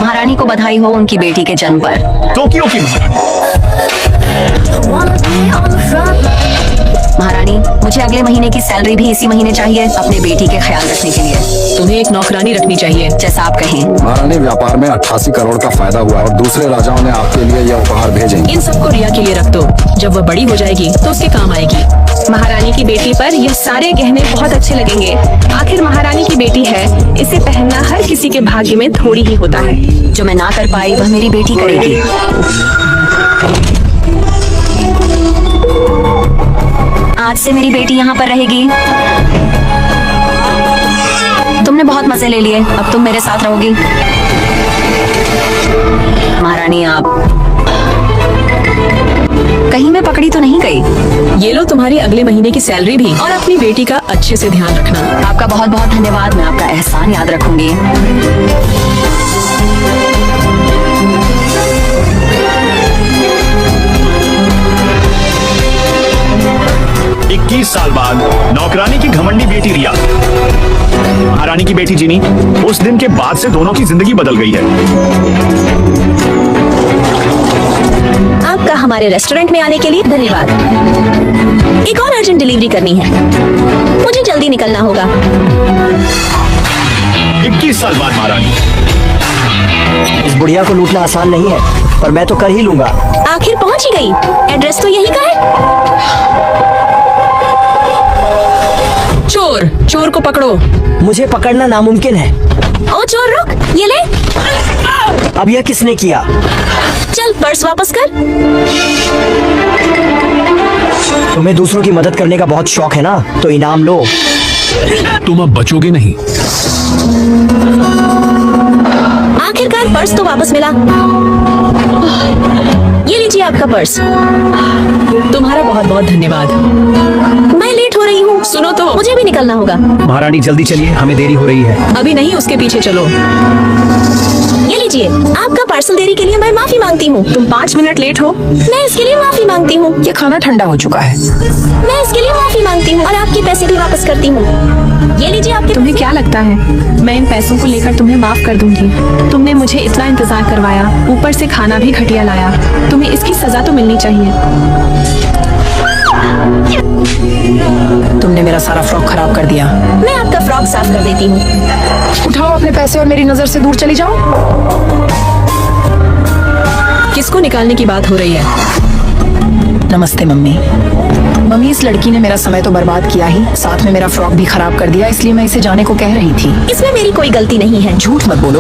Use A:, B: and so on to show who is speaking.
A: महारानी को बधाई हो उनकी बेटी के जन्म पर।
B: टोक्यो की
A: महारानी, मुझे अगले महीने की सैलरी भी इसी महीने चाहिए अपने बेटी के ख्याल रखने के लिए।
C: तुम्हें एक नौकरानी रखनी चाहिए।
A: जैसा आप कहें।
D: महारानी, व्यापार में 88 करोड़ का फायदा हुआ और दूसरे राजाओं ने आपके लिए यह उपहार भेजे।
C: इन सबको रिया के लिए रख दो, जब वह बड़ी हो जाएगी तो उसके काम आएगी।
E: महारानी की बेटी पर यह सारे गहने बहुत अच्छे लगेंगे। आखिर महारानी की बेटी है, इसे पहनना हर किसी के भाग्य में थोड़ी ही होता है।
A: जो मैं ना कर पाई वह मेरी बेटी करेगी। आज से मेरी बेटी यहाँ पर रहेगी। तुमने बहुत मजे ले लिए, अब तुम मेरे साथ रहोगी। महारानी, आप कहीं मैं पकड़ी तो नहीं गई?
C: ये लो तुम्हारी अगले महीने की सैलरी भी, और अपनी बेटी का अच्छे से ध्यान रखना।
A: आपका बहुत बहुत धन्यवाद, मैं आपका एहसान याद रखूंगी।
B: 21 साल बाद नौकरानी की घमंडी बेटी रिया, महारानी की बेटी जिनी, उस दिन के बाद से दोनों की जिंदगी बदल गई है।
E: आपका हमारे रेस्टोरेंट में आने के लिए धन्यवाद। एक और अर्जेंट डिलीवरी करनी है, मुझे जल्दी निकलना होगा।
B: 21 साल बाद महारानी।
F: इस बुढ़िया को लूटना आसान नहीं है, पर मैं तो कर ही लूंगा।
E: आखिर पहुंच ही गई। एड्रेस तो यही का है।
C: चोर, चोर को पकड़ो।
F: मुझे पकड़ना नामुमकिन है।
E: ओ चोर, रुक, ये ले।
F: अब यह किसने किया?
E: चल पर्स वापस कर।
F: तुम्हें दूसरों की मदद करने का बहुत शौक है ना, तो इनाम लो।
B: तुम अब बचोगे नहीं।
E: आखिरकार पर्स तो वापस मिला। ये लीजिए आपका पर्स।
C: तुम्हारा बहुत बहुत धन्यवाद।
E: मैं लेट हो रही हूँ।
C: सुनो तो,
E: मुझे भी निकलना होगा।
F: महारानी जल्दी चलिए, हमें देरी हो रही है।
C: अभी नहीं, उसके पीछे चलो।
E: ये लीजिए आपका पार्सल। देरी के लिए मैं माफी मांगती हूँ।
C: तुम 5 मिनट लेट हो।
E: मैं इसके लिए माफी मांगती हूँ।
C: ये खाना ठंडा हो चुका है।
E: मैं इसके लिए माफी मांगती हूँ और आपके पैसे भी वापस करती हूँ। ये लीजिए आपके।
G: तुम्हें क्या लगता है मैं इन पैसों को लेकर तुम्हें माफ कर दूंगी? तुमने मुझे इतना इंतजार करवाया, ऊपर से खाना भी घटिया लाया। तुम्हें इसकी सजा तो मिलनी चाहिए।
C: तुमने मेरा सारा फ्रॉक खराब कर दिया।
E: मैं आपका फ्रॉक साफ कर देती हूँ।
G: उठाओ अपने पैसे और मेरी नजर से दूर चली जाओ।
C: किसको निकालने की बात हो रही है? नमस्ते मम्मी।
G: मम्मी, इस लड़की ने मेरा समय तो बर्बाद किया ही, साथ में मेरा फ्रॉक भी खराब कर दिया, इसलिए मैं इसे जाने को कह रही थी।
E: इसमें मेरी कोई गलती नहीं है।
C: झूठ मत बोलो।